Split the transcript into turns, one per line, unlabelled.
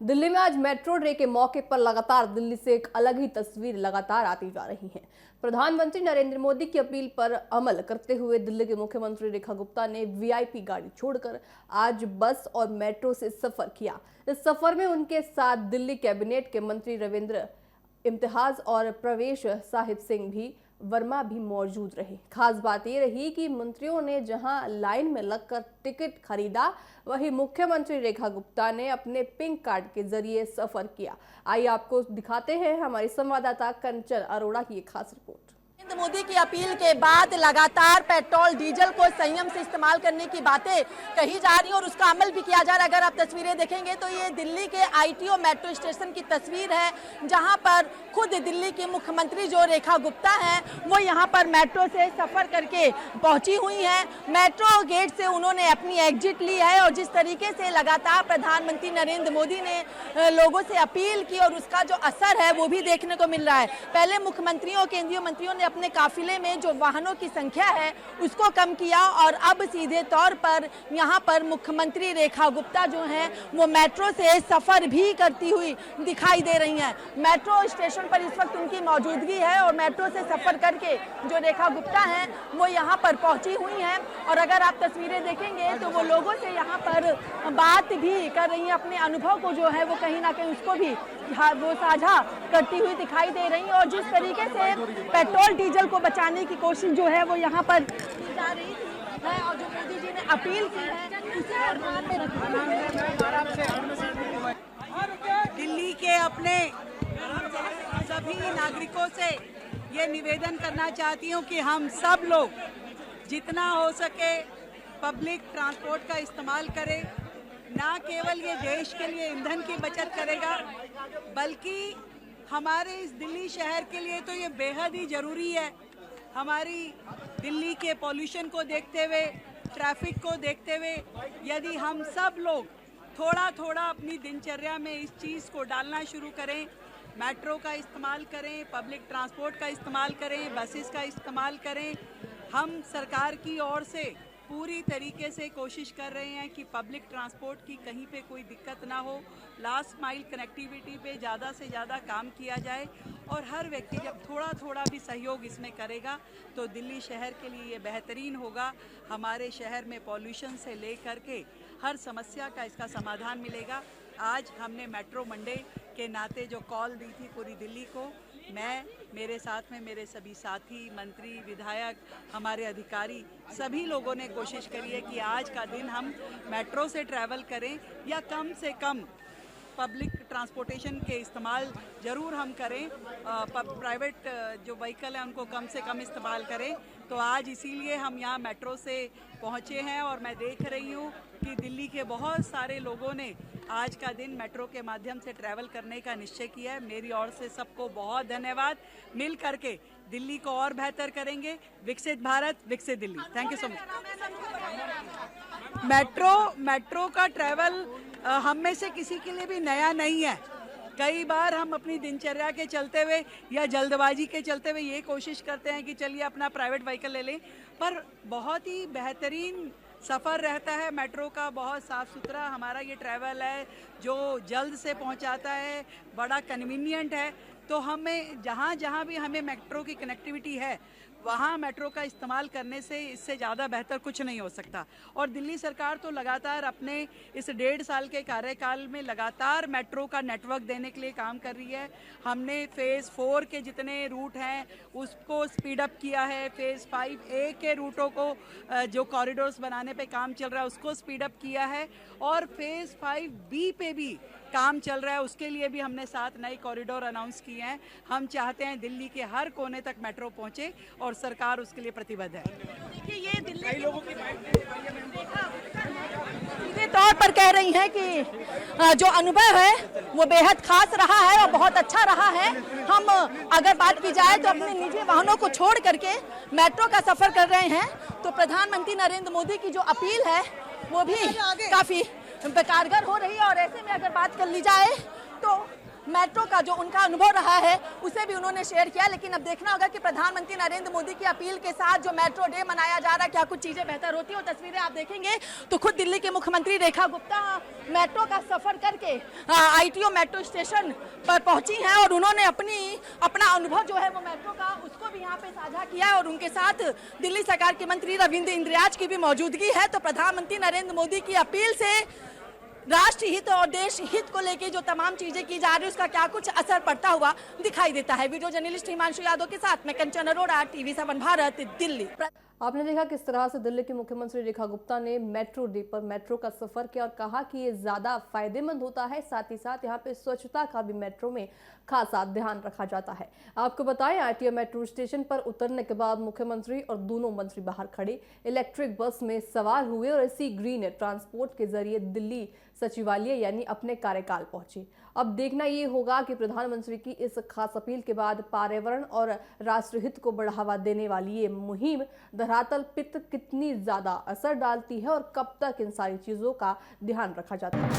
दिल्ली में आज metro day के मौके पर लगातार दिल्ली से एक अलग ही तस्वीर लगातार आती जा रही है। प्रधानमंत्री नरेंद्र मोदी की अपील पर अमल करते हुए दिल्ली के मुख्यमंत्री रेखा गुप्ता ने वीआईपी गाड़ी छोड़कर आज बस और मेट्रो से सफर किया। इस सफर में उनके साथ दिल्ली कैबिनेट के मंत्री रविंद्र इम्तियाज और प्रवेश साहिब सिंह भी वर्मा भी मौजूद रहे। खास बात ये रही कि मंत्रियों ने जहां लाइन में लगकर टिकट खरीदा, वहीं मुख्यमंत्री रेखा गुप्ता ने अपने पिंक कार्ड के जरिए सफर किया। आइए आपको दिखाते हैं हमारी संवाददाता कंचन अरोड़ा की एक खास रिपोर्ट।
नरेंद्र मोदी की अपील के बाद लगातार पेट्रोल डीजल को संयम से इस्तेमाल करने की बातें कही जा रही है और उसका अमल भी किया जा रहा है। अगर आप तस्वीरें देखेंगे तो ये दिल्ली के आईटीओ मेट्रो स्टेशन की तस्वीर है, जहां पर खुद दिल्ली की मुख्यमंत्री जो रेखा गुप्ता हैं वो यहां पर मेट्रो से सफर करके पहुंची हुई हैं। मेट्रो गेट से उन्होंने अपनी एग्जिट ली है और जिस तरीके से लगातार प्रधानमंत्री नरेंद्र मोदी ने लोगों से अपील की और उसका जो असर है वो भी देखने को मिल रहा है। पहले मुख्यमंत्रियों केंद्रीय मंत्रियों ने अपने काफिले में जो वाहनों की संख्या है उसको कम किया और अब सीधे तौर पर यहाँ पर मुख्यमंत्री रेखा गुप्ता जो हैं वो मेट्रो से सफर भी करती हुई दिखाई दे रही हैं। मेट्रो स्टेशन पर इस वक्त उनकी मौजूदगी है और मेट्रो से सफर करके जो रेखा गुप्ता हैं वो यहाँ पर पहुंची हुई हैं और अगर आप तस्वीरें देखेंगे तो वो लोगों से यहाँ पर बात भी कर रही हैं। अपने अनुभव को जो है वो कहीं ना कहीं उसको भी वो साझा करती हुई दिखाई दे रही है और जिस तरीके से पेट्रोल डीजल को बचाने की कोशिश जो है वो यहाँ पर की जा रही है और जो मोदी जी ने अपील की है उसे ध्यान में रखते
दिल्ली के अपने सभी नागरिकों से ये निवेदन करना चाहती हूँ कि हम सब लोग जितना हो सके पब्लिक ट्रांसपोर्ट का इस्तेमाल करें। ना केवल ये देश के लिए ईंधन की बचत करेगा बल्कि हमारे इस दिल्ली शहर के लिए तो ये बेहद ही ज़रूरी है। हमारी दिल्ली के पॉल्यूशन को देखते हुए, ट्रैफिक को देखते हुए यदि हम सब लोग थोड़ा थोड़ा अपनी दिनचर्या में इस चीज़ को डालना शुरू करें, मेट्रो का इस्तेमाल करें, पब्लिक ट्रांसपोर्ट का इस्तेमाल करें, बसेस का इस्तेमाल करें। हम सरकार की ओर से पूरी तरीके से कोशिश कर रहे हैं कि पब्लिक ट्रांसपोर्ट की कहीं पे कोई दिक्कत ना हो। लास्ट माइल कनेक्टिविटी पे ज़्यादा से ज़्यादा काम किया जाए और हर व्यक्ति जब थोड़ा थोड़ा भी सहयोग इसमें करेगा तो दिल्ली शहर के लिए ये बेहतरीन होगा। हमारे शहर में पॉल्यूशन से लेकर के हर समस्या का इसका समाधान मिलेगा। आज हमने मेट्रो मंडे के नाते जो कॉल दी थी पूरी दिल्ली को, मैं, मेरे साथ में मेरे सभी साथी, मंत्री, विधायक, हमारे अधिकारी, सभी लोगों ने कोशिश करी है कि आज का दिन हम मेट्रो से ट्रैवल करें या कम से कम पब्लिक ट्रांसपोर्टेशन के इस्तेमाल ज़रूर हम करें। प्राइवेट जो व्हीकल हैं उनको कम से कम इस्तेमाल करें। तो आज इसीलिए हम यहाँ मेट्रो से पहुँचे हैं और मैं देख रही हूँ कि दिल्ली के बहुत सारे लोगों ने आज का दिन मेट्रो के माध्यम से ट्रैवल करने का निश्चय किया है। मेरी ओर से सबको बहुत धन्यवाद। मिल करके दिल्ली को और बेहतर करेंगे। विकसित भारत, विकसित Delhi. Thank you so much. Metro का ट्रैवल हम में से किसी के लिए भी नया नहीं है। कई बार हम अपनी दिनचर्या के चलते हुए या जल्दबाजी के चलते हुए ये कोशिश करते हैं कि चलिए अपना प्राइवेट व्हीकल ले लें, पर बहुत ही बेहतरीन सफ़र रहता है मेट्रो का। बहुत साफ़ सुथरा हमारा ये ट्रैवल है जो जल्द से पहुंचाता है, बड़ा कन्वीनियंट है। तो हमें जहाँ जहाँ भी हमें मेट्रो की कनेक्टिविटी है वहाँ मेट्रो का इस्तेमाल करने से इससे ज़्यादा बेहतर कुछ नहीं हो सकता। और दिल्ली सरकार तो लगातार अपने इस 1.5 साल के कार्यकाल में लगातार मेट्रो का नेटवर्क देने के लिए काम कर रही है। हमने फेज़ 4 के जितने रूट हैं उसको स्पीड अप किया है। फेज़ 5A के रूटों को जो कॉरिडोर्स बनाने पे काम चल रहा है उसको स्पीड अप किया है और फेज़ 5B पे भी काम चल रहा है। उसके लिए भी हमने 7 नए कॉरिडोर अनाउंस किए हैं। हम चाहते हैं दिल्ली के हर कोने तक मेट्रो पहुंचे और सरकार उसके लिए प्रतिबद्ध है।
देखिए ये दिल्ली के लोगों की सीधे तौर पर कह रही हैं कि जो अनुभव है वो बेहद खास रहा है और बहुत अच्छा रहा है। हम अगर बात की जाए तो अपने निजी वाहनों को छोड़ करके मेट्रो का सफर कर रहे हैं तो प्रधानमंत्री नरेंद्र मोदी की जो अपील है वो भी काफी कारगर हो रही है। और ऐसे में अगर बात कर ली जाए तो मेट्रो का जो उनका अनुभव रहा है उसे भी उन्होंने शेयर किया। लेकिन अब देखना होगा कि प्रधानमंत्री नरेंद्र मोदी की अपील के साथ जो मेट्रो डे मनाया जा रहा है, क्या कुछ चीजें बेहतर होती है। और तस्वीरें आप देखेंगे तो खुद दिल्ली के मुख्यमंत्री रेखा गुप्ता मेट्रो का सफर करके ITO मेट्रो स्टेशन पर पहुंची हैं और उन्होंने अपना अनुभव जो है वो मेट्रो का उसको भी यहाँ पे साझा किया। और उनके साथ दिल्ली सरकार के मंत्री रविंद्र इंद्रियाज की भी मौजूदगी है। तो प्रधानमंत्री नरेंद्र मोदी की अपील से राष्ट्र हित और देश हित को लेके जो तमाम चीजें की जा रही है उसका क्या कुछ असर पड़ता हुआ दिखाई देता है। वीडियो जर्नलिस्ट हिमांशु यादव के साथ मैं कंचन अरोड़ा, TV7 भारत, दिल्ली।
आपने देखा किस तरह से दिल्ली की मुख्यमंत्री रेखा गुप्ता ने मेट्रो डे पर मेट्रो का सफर किया और कहा कि ये ज्यादा फायदेमंद होता है। साथ ही साथ यहाँ पे स्वच्छता का भी मेट्रो में खासा ध्यान रखा जाता है। आपको बताएं, ITO मेट्रो स्टेशन पर उतरने के बाद मुख्यमंत्री और दोनों मंत्री बाहर खड़े इलेक्ट्रिक बस में सवार हुए और इसी ग्रीन ट्रांसपोर्ट के जरिए दिल्ली सचिवालय यानी अपने कार्यकाल पहुंचे। अब देखना ये होगा कि प्रधानमंत्री की इस खास अपील के बाद पर्यावरण और राष्ट्रहित को बढ़ावा देने वाली ये मुहिम धरातल पर कितनी ज्यादा असर डालती है और कब तक इन सारी चीजों का ध्यान रखा जाता है।